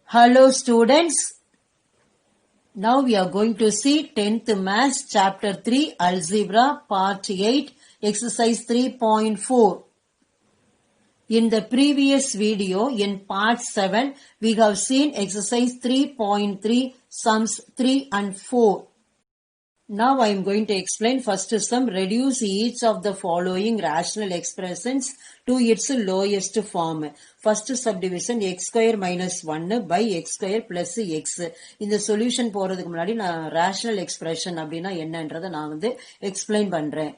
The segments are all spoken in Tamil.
Hello students, now we are going to see 10th Maths Chapter 3 Algebra Part 8 Exercise 3.4. In the previous video in Part 7, we have seen Exercise 3.3 Sums 3 and 4. Now I am going to explain first sum. Reduce each of the following rational expressions to its lowest form. First subdivision x square minus 1 by x square plus x. இந்த சொல்யூஷன் போறதுக்கு முன்னாடி நான் rational expression அப்படின்னா என்னன்றதை நான் explain பண்றேன்.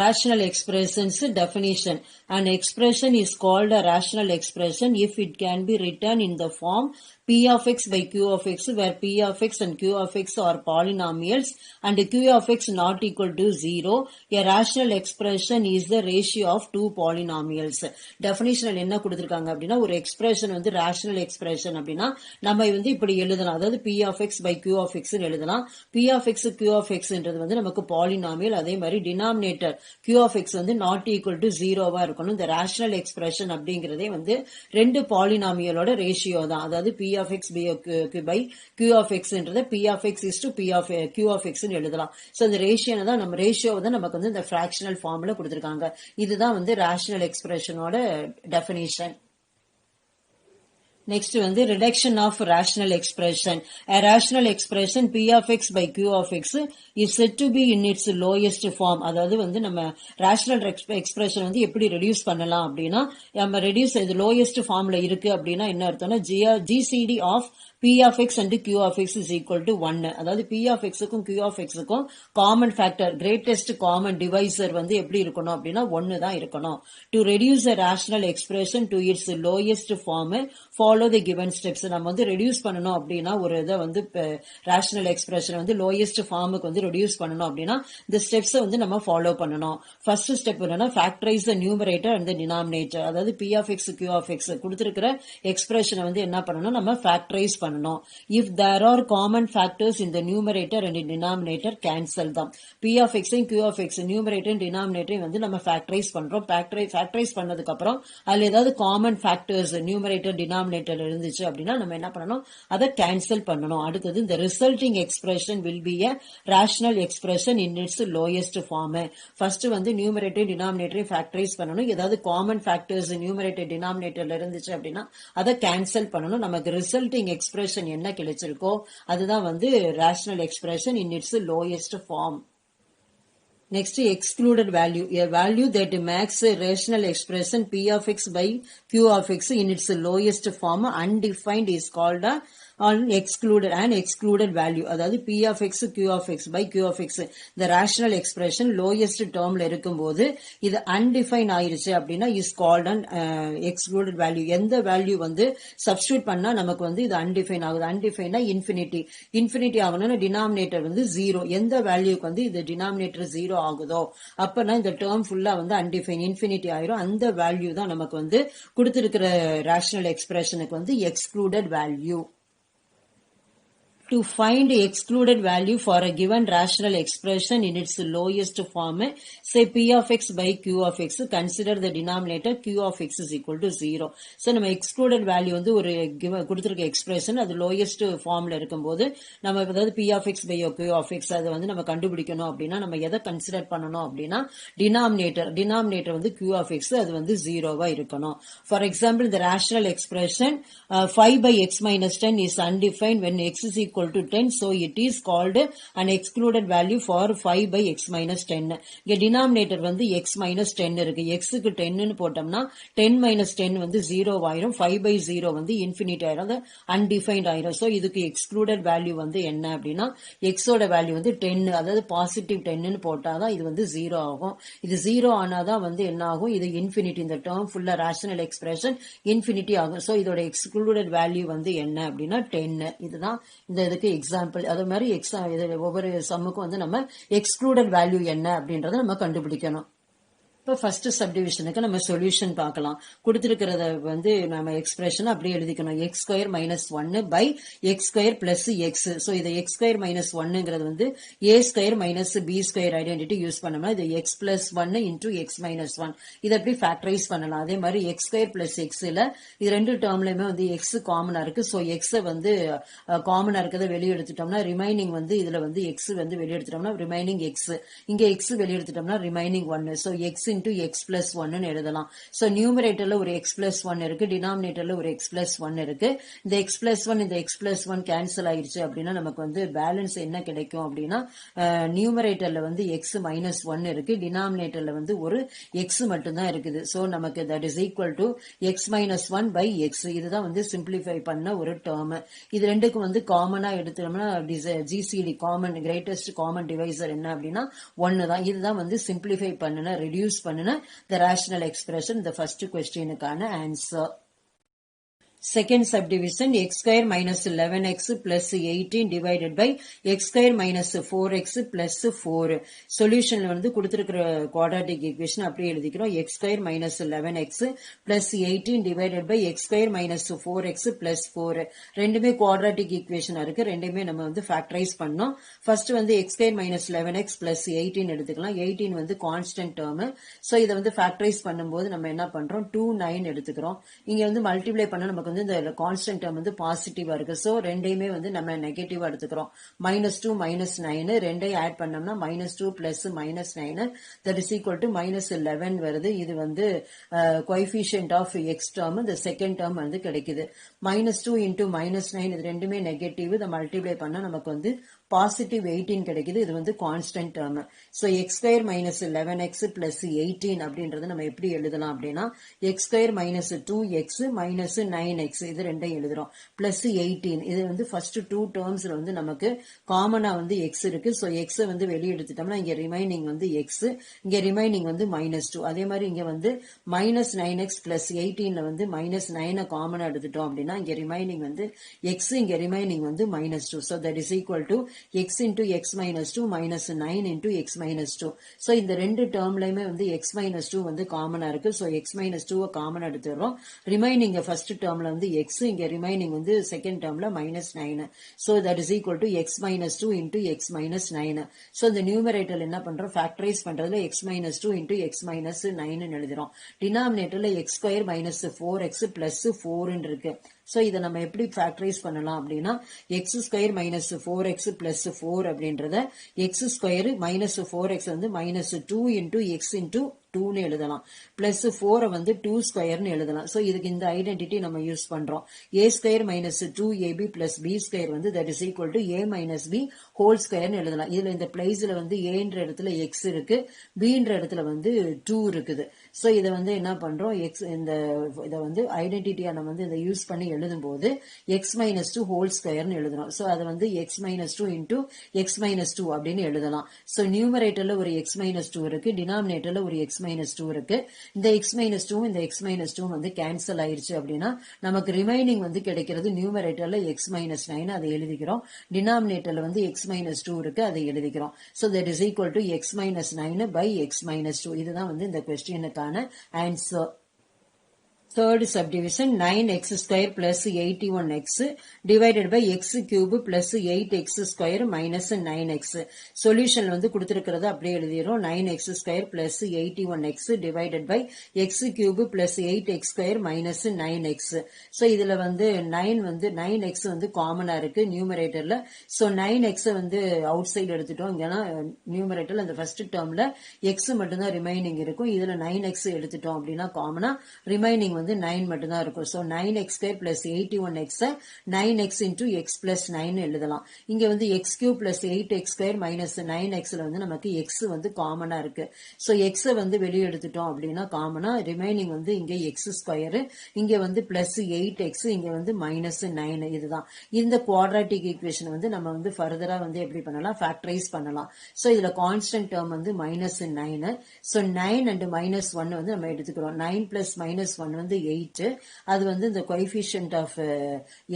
Rational expressions definition. An expression is called a rational expression if it can be written in the form p of x by q of x, where p of x and q of x are polynomials and q of x not equal to 0. A rational expression is the ratio of two polynomials. Definition என்ன கொடுத்திருக்காங்க அப்படின்னா, ஒரு expression rational expression அப்படின்னா நம்ம இப்படி எழுதலாம். அதாவது p of x by q of x ன்னு எழுதலாம். p of x q of x ன்றது நமக்கு polynomial. அதே மாதிரி denominator q of x not equal to 0வா இருக்கணும். இந்த rational expression அப்படிங்கிறதே ரெண்டு polynomialோட ratio தான். அதாவது p of x by q of x ன்றதை p of x is to p of q of x ன்னு எழுதலாம். சோ இந்த ரேஷியோ தான் நம்ம ரேஷியோ தான் நமக்கு இந்த fractional formula கொடுத்திருக்காங்க. இதுதான் rational expressionோட definition. Next reduction of rational expression. A rational expression p of x by q of x is said to be in its lowest form. அதாவது நம்ம rational expression எப்படி reduce பண்ணலாம் அப்படின்னா, நம்ம reduce இது lowest formல இருக்கு அப்படின்னா என்ன அர்த்தம்னா, GCD of p of x and q of x is equal to 1. அதாவது p of x க்கும் q of x க்கும் common factor, greatest common divisor எப்படி இருக்கணும் அப்படின்னா 1 தான் இருக்கணும். To reduce a rational expression to its lowest form, follow the given steps. நம்ம reduce பண்ணணும் அப்படின்னா, ஒரு இதை rational expression lowest formக்கு reduce பண்ணணும் அப்படின்னா இந்த steps நம்ம follow பண்ணணும். First step என்னன்னா, factorize the numerator and the denominator. அதாவது p of x q of x கொடுத்திருக்கிற expression என்ன பண்ணணும், நம்ம factorize பண்ணணும். If there are common factors in the numerator and denominator, cancel them. p of x and q of x numerator and denominator நம்ம factorize பண்றோம். factorize பண்ணதுக்கு அப்புறம் அதுல ஏதாவது common factors numerator denominator இருந்துச்சு அப்படின்னா நம்ம என்ன பண்ணணும், அதை cancel பண்ணணும். அடுத்தது the resulting expression will be a rational expression in its lowest form. First numerator denominator factorize பண்ணணும். ஏதாவது common factors numerator denominatorல இருந்துச்சு அப்படின்னா அதை cancel பண்ணணும். நமக்கு resulting expression என்ன கிடைச்சிருக்கோ அதுதான் rational expression in its lowest form. Next, excluded value. A value that makes a rational expression p of x by q of x in its lowest form undefined is called an excluded value. அதாவது p of x q of x by q of x the rational expression lowest termல இருக்கும்போது இது undefined ஆயிருச்சு அப்படின்னா is called an excluded value. எந்த value substitute பண்ணா நமக்கு இது undefined ஆகுது. undefined infinity ஆகணும்னா denominator 0. எந்த வேல்யூக்கு இது denominator 0 ஆகுதோ அப்பனா இந்த term ஃபுல்லா undefined infinity ஆயிரும். அந்த வேல்யூ தான் நமக்கு கொடுத்திருக்கிற rational expressionக்கு excluded value. To find excluded value for a given rational expression in its lowest form, say p of x by q of x, consider the denominator q of x is equal to 0. So நம்ம excluded value ஒரு கொடுத்திருக்க expression அது lowest formல இருக்கும்போது நம்ம அதாவது p of x by q of x அது நம்ம கண்டுபிடிக்கணும் அப்படின்னா நம்ம எதை கன்சிடர் பண்ணணும் அப்படின்னா denominator q of x அது 0வா இருக்கணும். For example, the rational expression 5 by x minus 10 is undefined when x is equal to 10, so it is called an excluded value for 5 by x minus 10. இங்க denominator x minus 10 இருக்கு. x க்கு 10 ன்னு போட்டோம்னா 10 minus 10 0 ஆயிரும். 5 by 0 infinity ஆயிரும். அது undefined ஆயிரும். so இதுக்கு excluded value என்ன அப்படின்னா x ஓட வேல்யூ 10, அதாவது பாசிட்டிவ் 10 ன்னு போட்டாதான் இது 0 ஆகும். இது 0 ஆனாதான் என்ன ஆகும், இது infinity. இந்த term full rational expression infinity ஆகும். so இதோட excluded value என்ன அப்படின்னா 10. இதுதான் இந்த இதுக்கு எக்ஸாம்பிள். அது மாதிரி ஒவ்வொரு சம்முக்கும் நம்ம எக்ஸ்க்ளூடட் வேல்யூ என்ன அப்படின்றத நம்ம கண்டுபிடிக்கணும். இப்போ ஃபர்ஸ்ட் சப்டிவிஷனுக்கு நம்ம சொல்யூஷன் பார்க்கலாம். கொடுத்திருக்கிறத வந்து நம்ம எக்ஸ்பிரஷன் அப்படியே எழுதிக்கணும். எக்ஸ் ஸ்கொயர் மைனஸ் ஒன்னு by x square plus x. So இது எக்ஸ் ஸ்கொயர் மைனஸ் ஒன்னுங்கிறது வந்து a square minus b square identity use பண்ணோம்னா இது எக்ஸ் பிளஸ் ஒன்னு இன்டூ எக்ஸ் மைனஸ் ஒன். இதை எப்படி ஃபேக்டரைஸ் பண்ணலாம். அதே மாதிரி எக்ஸ் ஸ்கொயர் பிளஸ் எக்ஸ்ல இது ரெண்டு டேர்ம்லயுமே வந்து எக்ஸ் காமனா இருக்கு. ஸோ எக்ஸை வந்து காமனா இருக்கிறத வெளியே எடுத்துட்டோம்னா ரிமைனிங் வந்து இதுல வந்து எக்ஸ் வந்து வெளியே எடுத்துட்டோம்னா ரிமைனிங் எக்ஸ். இங்க எக்ஸ் வெளியே எடுத்துட்டோம்னா ரிமைனிங் ஒன்னு. So X into X plus ஒன்னு எழுதலாம். ஸோ நியூமரேட்டர்ல ஒரு எக்ஸ் பிளஸ் ஒன் இருக்கு, டினாமினேட்டர்ல ஒரு எக்ஸ் பிளஸ் ஒன் இருக்கு. இந்த எக்ஸ் பிளஸ் ஒன் இந்த எக்ஸ் பிளஸ் ஒன் கேன்சல் ஆயிடுச்சு அப்படின்னா நமக்கு வந்து பேலன்ஸ் என்ன கிடைக்கும் அப்படின்னா நியூமரேட்டர்ல வந்து எக்ஸ் மைனஸ் ஒன் இருக்கு, டினாமினேட்டர்ல வந்து ஒரு எக்ஸ் மட்டும்தான் இருக்குது. ஸோ நமக்கு that is equal to X minus one by X. இதுதான் வந்து சிம்பிளிஃபை பண்ண ஒரு டேர்ம். இது ரெண்டுக்கும் வந்து காமனா எடுத்தோம்னா GCD common greatest common divisor என்ன அப்படின்னா ஒன்னு தான். இதுதான் வந்து சிம்பிளிஃபை பண்ணுன ரெடியூஸ் பண்ணுன the rational expression, the first questionக்கான answer. Second subdivision x square minus 11x plus 18 divided by x square minus 4x plus 4. Solution வந்து கொடுத்திருக்கிற quadratic equation அப்படியே எழுதிக்கிறோம். x square minus 11x plus 18 divided by x square minus 4x plus 4. ரெண்டுமே quadratic equation இருக்கு. ரெண்டுமே நம்ம வந்து factorize பண்ணோம். First வந்து x square minus 11x plus 18 எடுத்துக்கலாம். 18 வந்து constant term. So இதை வந்து factorize பண்ணும்போது நம்ம என்ன பண்றோம் 2 9 எடுத்துக்கிறோம். இங்க வந்து multiply பண்ண நமக்கு வந்து இந்த கான்ஸ்டன்ட் டேர்ம் வந்து பாசிட்டிவா இருக்கு. சோ ரெண்டையுமே வந்து நம்ம நெகட்டிவா எடுத்துக்கிறோம். -2 -9 ரெண்டையும் ஆட் பண்ணோம்னா -2 plus -9 that is equal to -11 வருது. இது வந்து கோஎஃபிஷியன்ட் ஆஃப் எக்ஸ் டேர்ம். இந்த செகண்ட் டேர்ம் வந்து கிடைக்குது. -2 இன்டூ -9 இது ரெண்டுமே நெகட்டிவ். இதை மல்டிப்ளை பண்ணா நமக்கு வந்து பாசிட்டிவ் 18 கிடைக்குது. இது வந்து constant term. So X square minus 11x plus 18 அப்படின்றது நம்ம எப்படி எழுதலாம் அப்படின்னா X square minus 2x minus 9x இது ரெண்டையும் எழுதுறோம். பிளஸ் 18 இது வந்து ஃபர்ஸ்ட் டூ டேர்ம்ஸ்ல வந்து நமக்கு காமனா வந்து எக்ஸ் இருக்கு. சோ எக்ஸ் வந்து வெளியே எடுத்துட்டோம்னா இங்க ரிமைனிங் வந்து எக்ஸ், இங்க ரிமைனிங் வந்து -2. அதே மாதிரி இங்க வந்து -9x பிளஸ் 18ல வந்து -9 காமனா எடுத்துட்டோம் அப்படின்னா இங்க ரிமைனிங் வந்து எக்ஸ், இங்க ரிமைனிங் வந்து -2. So that is equal to x into x minus 2 minus 9 into x minus 2. So இந்த ரெண்டு டேர்ம்லயுமே வந்து x minus 2 வந்து காமனா இருக்கு. So x minus 2 காமனா எடுத்துறோம். ரிமைனிங் ஃபர்ஸ்ட் டேர்ம்ல வந்து x, இங்க ரிமைனிங் வந்து second டேர்ம்ல -9. So that is equal to x minus 2 into x minus 9. So இந்த நியூமரேட்டர்ல என்ன பண்றோம் ஃபேக்டரைஸ் பண்றதுல x minus 2 into x minus 9 எழுதுறோம். டினாமினேட்டர்ல x square minus 4x plus 4 இருக்கு. சோ இதை நம்ம எப்படி ஃபேக்டரைஸ் பண்ணலாம் அப்படின்னா X square minus 4x plus 4 அப்படின்றத எக்ஸ் ஸ்கொயர் மைனஸ் 4x வந்து -2 இன்டூ எக்ஸ் இன்டூ 2ன்னு எழுதலாம். பிளஸ் 4 வந்து 2 ஸ்கொயர்னு எழுதலாம். சோ இதுக்கு இந்த ஐடென்டிட்டி நம்ம யூஸ் பண்றோம். a square minus 2ab plus b square வந்து that is equal to a minus b whole ஸ்கொயர்னு எழுதலாம். இதுல இந்த பிளேஸ்ல வந்து ஏன்ற இடத்துல x இருக்கு, bன்ற இடத்துல வந்து 2 இருக்குது. சோ இதை வந்து என்ன பண்றோம் x இந்த இதை வந்து ஐடென்டிட்டியா நம்ம வந்து இதை யூஸ் பண்ணி எழுதும் போது x மைனஸ் 2 ஹோல் ஸ்கொயர்னு எழுதுறோம். சோ அதை வந்து x minus 2 into x minus 2 அப்படின்னு எழுதலாம். சோ நியூமரேட்டர்ல ஒரு x மைனஸ் 2 இருக்கு, டினாமினேட்டர்ல ஒரு x minus 2 இருக்கு. இந்த x minus 2 இந்த x minus 2 வந்து கேன்சல் ஆயிருச்சு அப்படின்னா நமக்கு ரிமைனிங் வந்து கிடைக்கிறது நியூமரேட்டர்ல x minus 9 அதை எழுதிக்கிறோம். டினாமினேட்டர்ல வந்து x minus 2 இருக்கு, அதை எழுதிக்கிறோம். So that is equal to x minus 9 by x minus 2. இதுதான் வந்து இந்த கொஸ்டினுக்கான answer. Third subdivision 9x square plus 81x divided by x cube plus 8x square minus 9x. Solution வந்து கொடுத்திருக்கிறது அப்படியே எழுதிறோம். 9x square plus 81x divided by x cube plus 8x square minus 9x. So இதுல வந்து 9x வந்து காமனா இருக்கு நியூமரேட்டர்ல. So 9x வந்து அவுட் சைடு எடுத்துட்டோம். இங்கன்னா நியூமரேட்டர்ல அந்த ஃபர்ஸ்ட் டேர்ம்ல x மட்டும் தான் ரிமைனிங் இருக்கும். இதுல 9x எடுத்துட்டோம் அப்படின்னா காமனா ரிமைனிங் வந்து 9 மட்டும் தான் இருக்கும். So 9x square plus 81x 9x into x plus 9 எழுதலாம். இங்க வந்து x cube plus 8x square minus 9xல வந்து நமக்கு x வந்து காமனா இருக்கு. சோ x வந்து வெளியே எடுத்துட்டோம் அப்படின்னா காமனா ரிமைனிங் வந்து இங்க x ஸ்கொயர், இங்க வந்து பிளஸ் 8x, இங்க வந்து மைனஸ் 9. இதுதான் இந்த குவாட்ராட்டிக் ஈக்குவேஷன் வந்து நம்ம வந்து ஃபர்தரா வந்து எப்படி பண்ணலாம் ஃபேக்டரைஸ் பண்ணலாம். சோ இதுல கான்ஸ்டன்ட் டேர்ம் வந்து -9. சோ 9 and -1 வந்து நம்ம எடுத்துக்கிறோம். 9 plus -1 வந்து வந்து 8. அது வந்து இந்த coefficient of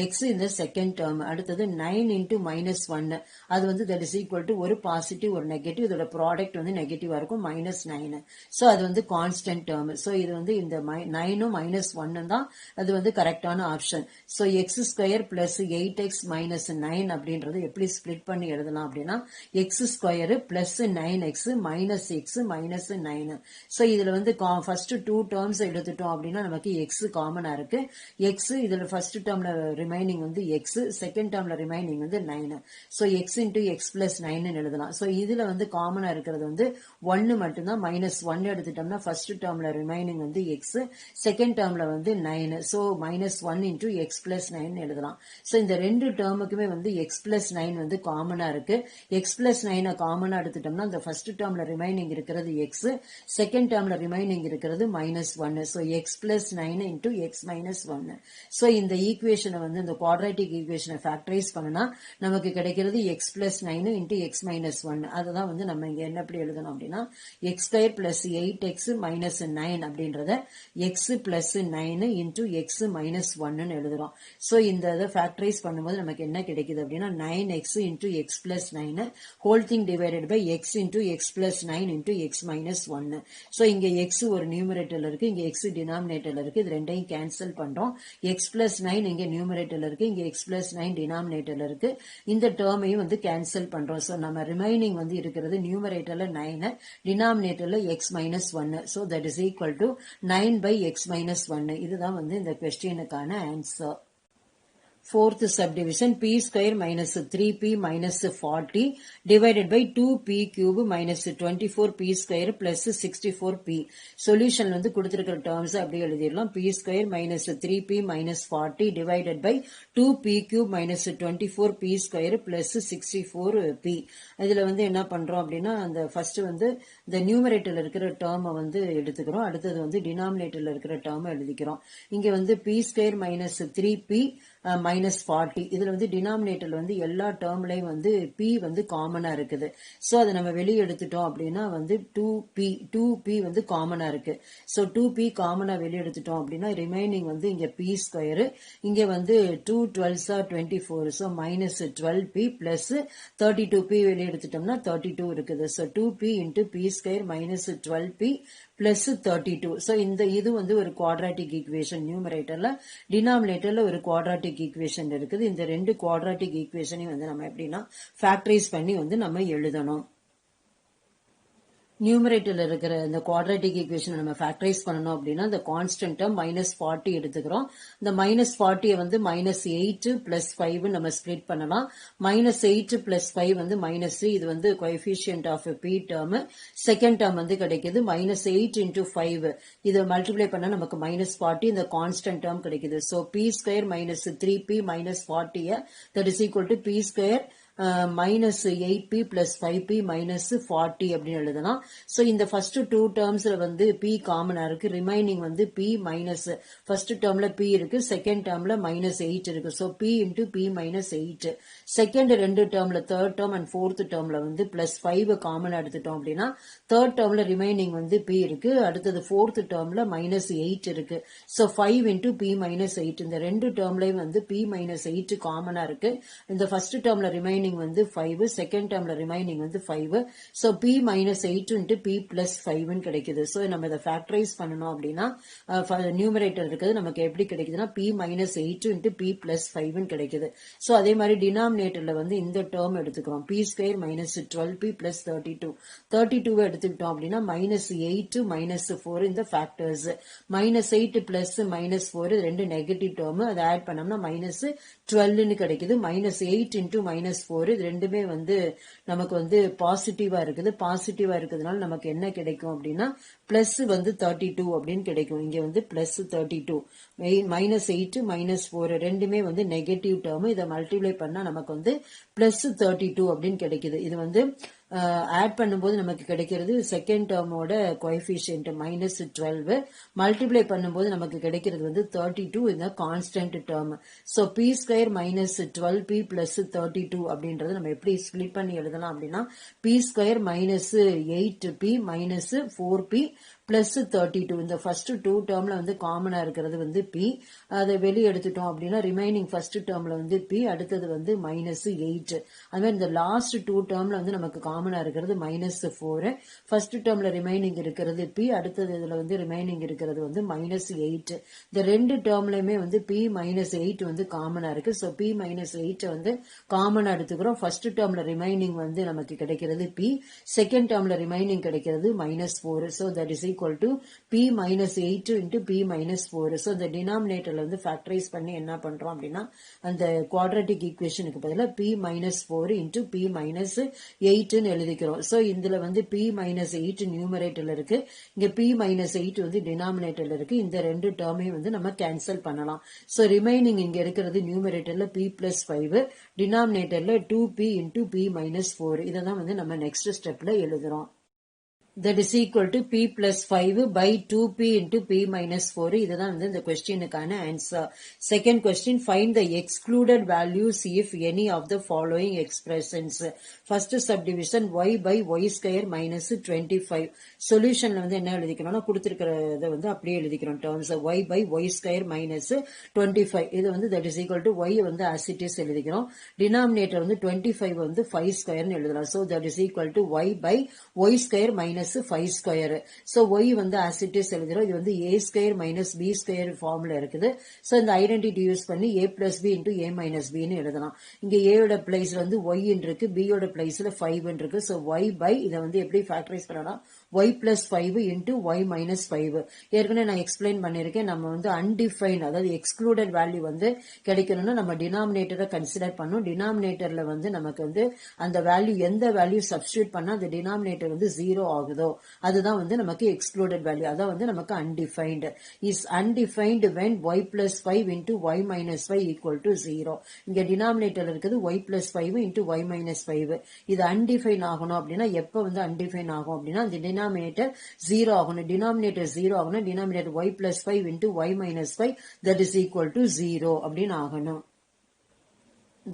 x இந்த செகண்ட் டேர்ம். அடுத்தது 9 into -1 அது வந்து that is equal to ஒரு பாசிட்டிவ் ஒரு நெகட்டிவ், இதோட ப்ராடக்ட் வந்து நெகட்டிவா இருக்கும் -9. ஸோ அது வந்து கான்ஸ்டன்ட் டேர்ம். ஸோ இது வந்து இந்த 9ம் -1 தான் அது வந்து கரெக்டான option. So X square plus 8x minus 9 அப்படின்றது எப்படி ஸ்பிளிட் பண்ணி எழுதலாம் அப்படின்னா X square plus 9x minus X minus 9. So இதுல வந்து ஃபர்ஸ்ட் டூ டேர்ம்ஸ் எடுத்துட்டோம் அப்படின்னா நமக்கு எக்ஸ் காமனா இருக்கு. எக்ஸ் இதுல ஃபர்ஸ்ட் டேர்ம்ல ரிமைனிங் வந்து எக்ஸ், செகண்ட் டேர்ம்ல ரிமைனிங் வந்து 9. So X into X plus 9 எழுதலாம். ஸோ இதுல வந்து காமனா இருக்கிறது வந்து 1 மட்டும்தான். -1 எடுத்துட்டோம்னா ஃபர்ஸ்ட் டேர்ம்ல ரிமைனிங் வந்து எக்ஸ், செகண்ட் டேர்ம்ல வந்து 9. ஸோ -1 இன்டூ எக்ஸ் பிளஸ் 9 எழுதலாம். ஸோ இந்த ரெண்டு டேர்முக்குமே வந்து எக்ஸ் பிளஸ் 9 வந்து காமனா இருக்கு. எக்ஸ் பிளஸ் 9 காமனா எடுத்துட்டோம்னா இந்த ஃபர்ஸ்ட் டேர்ம்ல ரிமைனிங் இருக்கிறது எக்ஸ், செகண்ட் டேர்ம்ல ரிமைனிங் இருக்கிறது -1. So X plus 9 into X minus 1. So இந்த ஈக்குவேஷனை வந்து இந்த குவாட்ராட்டிக் ஈக்குவேஷனை ஃபேக்டரைஸ் பண்ணனா நமக்கு கிடைக்கிறது X plus 9 into X minus 1. அதுதான் வந்து நம்ம இங்க என்ன எப்படி எழுதணும் அப்படின்னா X square plus 8x minus 9 அப்படின்றத X plus 9 into X minus 1 எழுதுறோம். ஸோ இந்த இதை ஃபேக்டரைஸ் பண்ணும்போது நமக்கு என்ன கிடைக்குது அப்படின்னா 9x into X plus 9 whole thing divided by X into X plus 9 into X minus 1. So இங்க எக்ஸ் ஒரு நியூமரேட்டர்ல இருக்கு, இங்க எக்ஸ் டினாமினேட்டர்ல இருக்கு. இது ரெண்டையும் கேன்சல் பண்றோம். எக்ஸ் பிளஸ் 9 இங்க நியூமரேட்டர்ல இருக்கு, இங்க எக்ஸ் பிளஸ் 9 டினாமினேட்டர்ல இருக்கு. இந்த டேர்மையும் வந்து கேன்சல் பண்றோம். ஸோ நம்ம ரிமைனிங் வந்து இருக்கிறது நியூமரேட்டர்ல 9, டினாமினேட்டர்ல x minus 1. So that is equal to 9 by x minus 1. இதுதான் வந்து இந்த கொஸ்டினுக்கான answer. Fourth subdivision p square minus 3p minus 40 divided by 2p cube minus 24p square plus 64p. Solution வந்து கொடுத்திருக்கிற terms அப்படியே எழுதிடலாம். p square minus 3p minus 40 divided by 2p cube minus 24p square plus 64p. இதுல வந்து என்ன பண்றோம் அப்படின்னா அந்த ஃபர்ஸ்ட் வந்து இந்த நியூமரேட்டர்ல இருக்கிற டேர்மை வந்து எடுத்துக்கிறோம். அடுத்தது வந்து டினாமினேட்டர்ல இருக்கிற டேர்மை எழுதிக்கிறோம். இங்க வந்து p square minus 3p minus 40 இதுல வந்து டினாமினேட்டர்ல வந்து எல்லா டேர்ம்லயும் வந்து p வந்து காமனா இருக்குது. சோ அதை நம்ம வெளியே எடுத்துட்டோம் அப்படின்னா வந்து 2p வந்து காமனா இருக்கு. சோ 2p காமனா வெளியே எடுத்துட்டோம் அப்படின்னா ரிமைனிங் வந்து இங்க p ஸ்கொயர், இங்க வந்து 2 12s are 24. So minus 12p plus 32p வெளியே எடுத்துட்டோம்னா 32 இருக்குது. So 2p into p square minus 12p plus 32. So இந்த இது வந்து ஒரு குவாட்ராட்டிக் ஈக்குவேஷன். நியூமரேட்டர்ல டினாமினேட்டர்ல ஒரு குவாட்ராட்டிக் ஈக்குவேஷன் இருக்குது. இந்த ரெண்டு குவாட்ராட்டிக் ஈக்குவேஷனையும் வந்து நம்ம எப்படின்னா ஃபேக்டரைஸ் பண்ணி வந்து நம்ம எழுதணும். நியூமரேட்டர்ல இருக்கிற இந்த குவாட்ராட்டிக் ஈக்குவேஷனை நம்ம ஃபேக்டரைஸ் பண்ணணும் அப்படின்னா இந்த கான்ஸ்டன்ட் டேர்ம் -40 எடுத்துக்கிறோம். இந்த -40 வந்து -8 பிளஸ் 5 நம்ம ஸ்பிளிட் பண்ணலாம். -8 பிளஸ் 5 வந்து -3. இது வந்து coefficient of p term. Second term வந்து கிடைக்குது -8 into 5. இதை மல்டிப்ளை பண்ணா நமக்கு -40 இந்த கான்ஸ்டன்ட் டேர்ம் கிடைக்குது. So p square minus 3p minus 40 that is equal to p square minus 8p plus 5p minus 40 அப்படின்னு எழுதலாம். சோ இந்த ஃபர்ஸ்ட் டூ டேர்ம்ஸ்ல வந்து p காமனா இருக்கு. ரிமைனிங் வந்து p மைனஸ் ஃபர்ஸ்ட் டேர்ம்ல p இருக்கு, செகண்ட் டேர்ம்ல -8 இருக்கு. So p into p minus 8. Second ரெண்டு டேர்ம்ல தேர்ட் டேர்ம் அண்ட் ஃபோர்த் டேர்ம்ல வந்து பிளஸ் 5 காமனா எடுத்துட்டோம் அப்படின்னா தேர்ட் டேர்ம்ல ரிமைனிங் வந்து p இருக்கு, அடுத்தது ஃபோர்த் டேர்ம்ல -8 இருக்கு. So 5 into p minus 8. இந்த ரெண்டு டேர்ம்லயும் வந்து p minus 8 காமனா இருக்கு. இந்த ஃபர்ஸ்ட் டேர்ம்ல ரிமைனிங் வந்து 5, செகண்ட் டேர்ம்ல ரிமைனிங் வந்து 5. So p minus 8 into p plus 5 கிடைக்குது. சோ நம்ம இதை ஃபேக்டரைஸ் பண்ணணும் அப்படின்னா நியூமரேட்டர் இருக்குது நமக்கு எப்படி கிடைக்குதுன்னா p minus 8 into p plus 5 கிடைக்குது. சோ அதே மாதிரி டினாமினேட்டர்ல வந்து இந்த டேர்ம் எடுத்துக்கிறோம். p square minus 12p plus 32 எடுத்துக்கிட்டோம் அப்படின்னா -8 -4 இந்த ஃபேக்டர்ஸ். -8 பிளஸ் -4 ரெண்டு நெகட்டிவ் டேர்ம், அதை ஆட் பண்ணோம்னா -12 கிடைக்குது. -8 into -4 இது ரெண்டுமே வந்து நமக்கு வந்து பாசிட்டிவா இருக்குது. பாசிட்டிவா இருக்கிறதுனால நமக்கு என்ன கிடைக்கும் அப்படின்னா பிளஸ் வந்து 32 அப்படின்னு கிடைக்கும். இங்க வந்து பிளஸ் 32, -8 -4 ரெண்டுமே வந்து நெகட்டிவ் டேர்ம். இதை மல்டிப்ளை பண்ணா நமக்கு வந்து பிளஸ் 32 அப்படின்னு கிடைக்குது. இது வந்து ஆட் பண்ணும்போது நமக்கு கிடைக்கிறது செகண்ட் டேர்மோட கோஎஃபிஷியன்ட் -12, மல்டிப்ளை பண்ணும்போது நமக்கு கிடைக்கிறது வந்து 32 இந்த constant term. So p square minus 12p plus 32 அப்படின்றது நம்ம எப்படி ஸ்பிளிட் பண்ணி எழுதலாம் அப்படின்னா p square minus 8p minus 4p plus 32. இந்த ஃபர்ஸ்ட் 2 டேர்ம்ல வந்து காமனா இருக்கிறது வந்து பி, அதை வெளியே எடுத்துட்டோம் அப்படின்னா ரிமைனிங் ஃபர்ஸ்ட் டேர்ம்ல வந்து பி, அடுத்தது வந்து -8. அது மாதிரி இந்த லாஸ்ட் 2 டேர்ம்ல வந்து நமக்கு காமனா இருக்கிறது -4. ஃபர்ஸ்ட் டேர்ம்ல ரிமைனிங் இருக்கிறது பி, அடுத்தது இதுல வந்து ரிமைனிங் இருக்கிறது வந்து -8. இந்த ரெண்டு டேர்ம்லயுமே வந்து பி -8 வந்து காமனா இருக்கு. ஸோ பி -8 வந்து காமனா எடுத்துக்கிறோம். ஃபர்ஸ்ட் டேர்ம்ல ரிமைனிங் வந்து நமக்கு கிடைக்கிறது பி, செகண்ட் டேர்ம்ல ரிமைனிங் கிடைக்கிறது -4. So that is equal to P -8 into P -4. So இந்த டினாமினேட்டர்ல வந்து ஃபேக்டரைஸ் பண்ணி என்ன பண்றோம் அப்படின்னா அந்த குவாட்ரட்டிக் ஈக்குவேஷனுக்கு பதிலாக பி -4 இன்டு பி -8ன்னு எழுதிக்கிறோம். ஸோ இதுல வந்து பி -8 நியூமரேட்டர்ல இருக்கு, இங்க பி -8 வந்து டினாமினேட்டர்ல இருக்கு. இந்த ரெண்டு டேர்மையும் வந்து நம்ம கேன்சல் பண்ணலாம். ஸோ ரிமைனிங் இங்க இருக்கிறது நியூமரேட்டர்ல பி +5, டினாமினேட்டர்ல 2p இன்டு பி -4. இதை தான் வந்து நம்ம நெக்ஸ்ட் ஸ்டெப்ல எழுதுறோம். That is equal to p plus 5 by 2p into p minus 4. இதுதான் வந்து இந்த questionக்கான answer. Second question, find the excluded values if any of the following expressions. First subdivision, y by y square minus 25. Solutionல வந்து என்ன எழுதிக்கணும்னா கொடுத்திருக்கிறத வந்து அப்படியே எழுதிக்கிறோம். terms y by y square minus 25. இது வந்து that is equal to y வந்து as it is எழுதிக்கிறோம். Denominator வந்து 25 வந்து 5 square எழுதலாம். So that is equal to y by y square minus 5 square. So y வந்து as it is எழுதுறோம். இது வந்து a square minus b square ஃபார்ம்ல இருக்குது. So இந்த ஐடென்டிட்டி யூஸ் பண்ணி a plus b into a minus b ன்னு எழுதலாம். இங்க a ஓட பிளேஸ்ல வந்து y இருக்கு, b ஓட பிளேஸ்ல 5 இருக்கு. So y by இதை வந்து எப்படி ஃபேக்டரைஸ் பண்ணலாம், y plus 5 into y minus 5. ஏற்கனவே நான் எக்ஸ்பிளைன் பண்ணிருக்கேன். நம்ம வந்து அன்டிஃபைன், அதாவது எக்ஸ்க்ளூடட் வேல்யூ வந்து கிடைக்கணும்னா நம்ம டினாமினேட்டரை கன்சிடர் பண்ணும். டினாமினேட்டர்ல வந்து நமக்கு வந்து அந்த வேல்யூ எந்த வேல்யூ சப்ஸ்டியூட் பண்ணா அந்த டினாமினேட்டர் வந்து 0 ஆகுதோ அதுதான் வந்து நமக்கு எக்ஸ்க்ளூடட் வேல்யூ. அதான் வந்து நமக்கு undefined. Is undefined when y plus 5 into y minus 5 equal to 0. இங்க டினாமினேட்டர் இருக்குது y plus 5 into y minus 5. இது அன்டிஃபைன் ஆகணும் அப்படின்னா எப்ப வந்து அன்டிஃபைன் ஆகும் அப்படின்னா அந்த டினாமினேட்டர் 0 ஆகணும். டினாமினேட்டர் 0 ஆகணும். Denominator y plus 5 into y minus 5 that is equal to 0 அப்படின்னு ஆகணும்.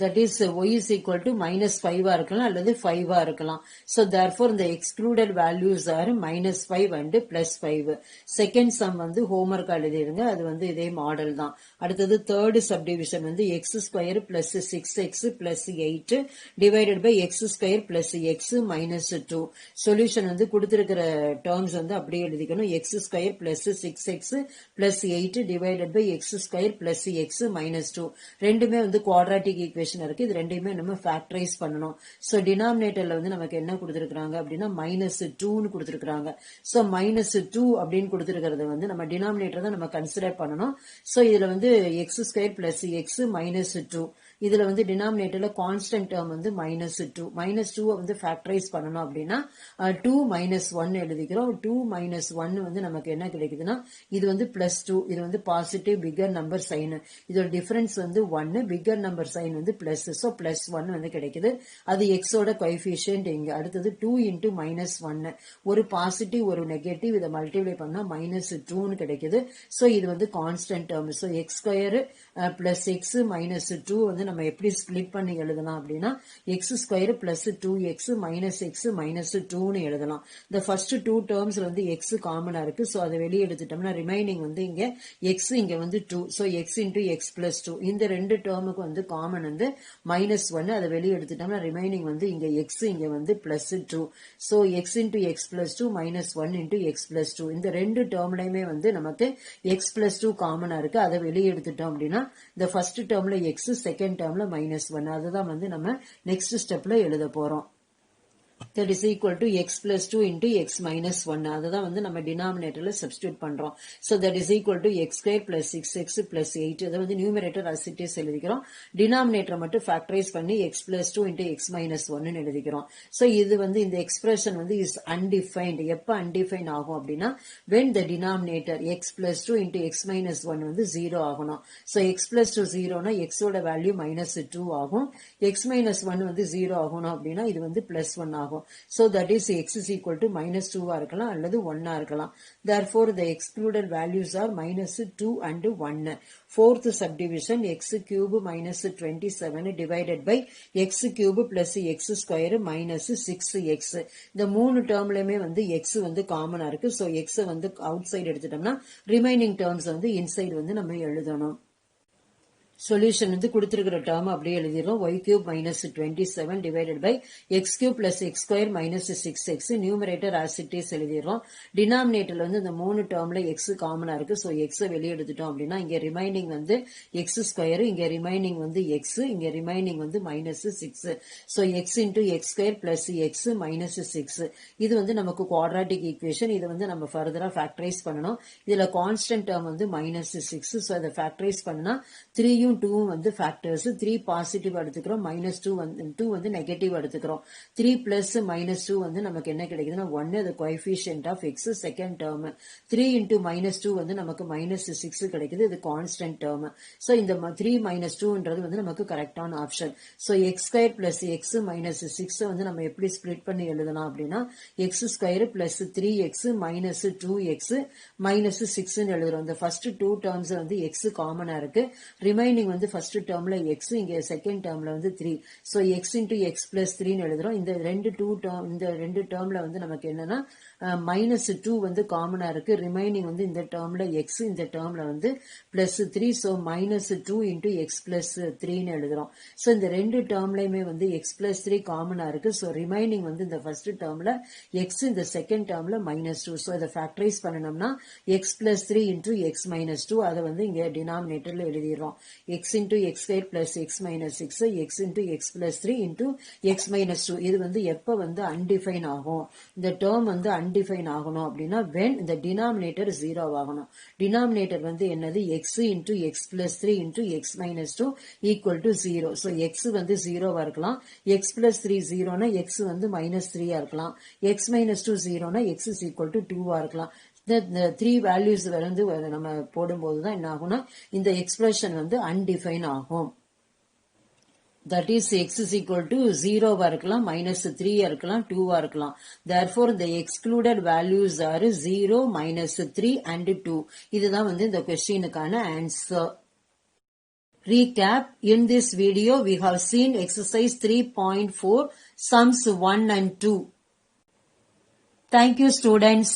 That is y is equal to -5 இருக்கலாம் அல்லது 5 இருக்கலாம். So therefore the excluded values are -5 and +5. Second sum வந்து homework எழுதிருங்க. அது வந்து இதே மாடல் தான். அடுத்தது third subdivision வந்து x square plus 6x plus 8 divided by x square plus x minus 2. Solution வந்து கொடுத்திருக்கிற terms வந்து அப்படியே எழுதிக்கணும். x square plus 6x plus 8 divided by x square plus x minus 2. ரெண்டுமே வந்து quadratic equation இருக்கு. இது ரெண்டையுமே நம்ம ஃபேக்டரைஸ் பண்ணணும். சோ டினாமினேட்டர்ல வந்து நமக்கு என்ன கொடுத்திருக்காங்க அப்படின்னா -2ன்னு கொடுத்திருக்காங்க. சோ -2 அப்படின்னு கொடுத்திருக்கிறது வந்து நம்ம டினாமினேட்டர் தான் நம்ம கன்சிடர் பண்ணணும். சோ இதுல வந்து x² plus x -2. இதுல வந்து டினாமினேட்டர்ல கான்ஸ்டன்ட் டேர்ம் வந்து -2. -2 வந்து ஃபேக்டரைஸ் பண்ணணும் அப்படின்னா 2 -1 எழுதிக்கிறோம். 2 -1 வந்து நமக்கு என்ன கிடைக்குதுன்னா இது வந்து +2. இது வந்து பாசிட்டிவ் பிகர் நம்பர் சைன். இதோட டிஃபரன்ஸ் வந்து 1, பிகர் நம்பர் சைன் வந்து பிளஸ். சோ +1 வந்து கிடைக்குது. அது x ஓட கோஎஃபிஷியன்ட் இங்க. அடுத்தது 2 into -1. ஒரு பாசிட்டிவ் ஒரு நெகட்டிவ் இதை மல்டிப்ளை பண்ணா -2ன்னு கிடைக்குது. சோ இது வந்து constant term. So x² plus x -2 வந்து நம்ம எப்படி ஸ்பிளிட் பண்ணி எழுதலாம் அப்படின்னா x² plus 2x minus x minus 2ன்னு எழுதலாம். இந்த ஃபர்ஸ்ட் 2 டேர்ம்ஸ்ல வந்து x காமனா இருக்கு. சோ அதை வெளியே எடுத்துட்டோம்னா ரிமைனிங் வந்து இங்க x இங்க வந்து 2. So x into x plus 2. இந்த ரெண்டு டேர்முக்கு வந்து காமன் வந்து -1. அதை வெளியே எடுத்துட்டோம்னா ரிமைனிங் வந்து இங்க x இங்க வந்து +2. So x into x plus 2 -1 into x plus 2. இந்த ரெண்டு டேர்ம்லயுமே வந்து நமக்கு x plus 2 காமனா இருக்கு. அதை வெளியே எடுத்துட்டோம் அப்படின்னா இந்த ஃபர்ஸ்ட் டேர்ம்ல x, செகண்ட் டேர்ம்ல -1. அதுதான் வந்து நம்ம நெக்ஸ்ட் ஸ்டெப்ல எழுத போறோம். that is equal to x plus 2 into x minus 1. அதுதான் வந்து நம்ம டினாமினேட்டர்ல சப்ஸ்டியூட் பண்றோம். so that is equal to x square plus 6x plus 8. அதை வந்து நியூமரேட்டர் as it is எழுதிக்கிறோம். டினாமினேட்டர் மட்டும் ஃபேக்டரைஸ் பண்ணி x plus 2 into x minus 1 எழுதிக்கிறோம். so இது வந்து இந்த எக்ஸ்பிரஷன் வந்து is undefined. எப்ப undefined ஆகும் அப்படின்னா when the denominator x plus 2 into x minus 1 வந்து 0 ஆகணும். so x plus 2 0னா x ஓட வேல்யூ -2 ஆகும். x minus 1 வந்து 0 ஆகணும் அப்படின்னா இது வந்து +1 ஆகும். So that is x is equal to minus 2 இருக்கலாம் அல்லது 1 இருக்கலாம். Therefore the excluded values are minus 2 and 1. Fourth subdivision, x cube minus 27 divided by x cube plus x square minus 6x. இந்த மூணு டேர்ம்லயுமே வந்து x வந்து காமனா இருக்கு. So x வந்து அவுட் சைடு எடுத்துட்டோம்னா ரிமைனிங் டேர்ம்ஸ் வந்து இன்சைடு வந்து நம்ம எழுதணும். சொல்யூஷன் வந்து கொடுத்திருக்கிற டேர்ம் அப்படியே எழுதிரும். y cube minus 27 divided by x cube plus x square minus 6x. Numerator as it is எழுதிரும். டினாமினேட்டர்ல வந்து இந்த மூணு டேர்ம்ல x காமனா இருக்கு. சோ x வெளியே எடுத்துட்டோம் அப்படின்னா இங்க ரிமைனிங் வந்து x ஸ்கொயர், இங்க ரிமைனிங் வந்து x, இங்க ரிமைனிங் வந்து minus 6. So x into x square plus x minus 6. இது வந்து நமக்கு குவாட்ராட்டிக் ஈக்குவேஷன். இது வந்து நம்ம ஃபர்தரா ஃபேக்டரைஸ் பண்ணணும். இதுல கான்ஸ்டன்ட் டேர்ம் வந்து minus 6. சோ அதை ஃபேக்டரைஸ் பண்ணா 3 2 வந்து ஃபேக்டர்ஸ். 3 பாசிட்டிவ் எடுத்துக்கிறோம், minus 2 வந்து நெகட்டிவ் எடுத்துக்கிறோம். 3 plus minus 2 வந்து நமக்கு என்ன கிடைக்குதுன்னா 1, அது coefficient of x second term. 3 into minus 2 வந்து நமக்கு minus 6 கிடைக்குது, இது கான்ஸ்டன்ட் டேர்ம். சோ இந்த 3 minus 2ன்றது வந்து நமக்கு கரெக்டான option. So x square plus x minus 6 வந்து நம்ம எப்படி ஸ்ப்ளிட் பண்ணி எழுதலாம் அப்படின்னா x square plus 3x minus 2x minus 6 எழுதுறோம். இந்த ஃபர்ஸ்ட் 2 டேர்ம்ஸ் வந்து x காமனா இருக்கு. ரிமைனிங் வந்து ஃபர்ஸ்ட் டேர்ம்ல x, இங்க செகண்ட் டேர்ம்ல வந்து 3. So x into x plus 3 ன்னு எழுதுறோம். இந்த ரெண்டு டேர்ம்ல வந்து நமக்கு என்னன்னா minus 2 வந்து காமனா இருக்கு. ரிமைனிங் வந்து இந்த டேர்ம்ல x, இந்த டேர்ம்ல வந்து plus 3. So minus 2 into x plus 3 ன்னு எழுதுறோம். சோ இந்த ரெண்டு டேர்ம்லயுமே வந்து x plus 3 காமனா இருக்கு. சோ ரிமைனிங் வந்து இந்த ஃபர்ஸ்ட் டேர்ம்ல x, இந்த செகண்ட் டேர்ம்ல minus 2. சோ இதை ஃபேக்டரைஸ் பண்ணனும்னா x plus 3 into x minus 2, அதை வந்து இங்க டினாமினேட்டர்ல எழுதிடுறோம். x into x square plus x minus 6, x into x plus 3 into x minus 2. இது வந்து எப்ப வந்து அன்டிஃபைன் ஆகும், இந்த டேர்ம் வந்து அன்டிஃபைன் ஆகணும் அப்படின்னா when இந்த டினாமினேட்டர் 0 ஆகணும். டினாமினேட்டர் வந்து என்னது x into x plus 3 into x minus 2 equal to 0. so x வந்து 0 இருக்கலாம், x plus 3 0னா x வந்து minus 3 இருக்கலாம், x minus 2 0னா x is equal to 2 இருக்கலாம். இந்த 3 வேல்யூஸ் வந்து நம்ம போடும்போது தான் என்ன ஆகும்னா இந்த எக்ஸ்பிரஷன் வந்து அன்டிஃபைன் ஆகும். That is x is equal to 0 இருக்கலாம், minus 3 இருக்கலாம், 2 இருக்கலாம். Therefore the excluded values are 0, minus 3 and 2. இதுதான் வந்து இந்த questionக்கான answer. Recap. In this video we have seen exercise 3.4 sums 1 and 2. Thank you students.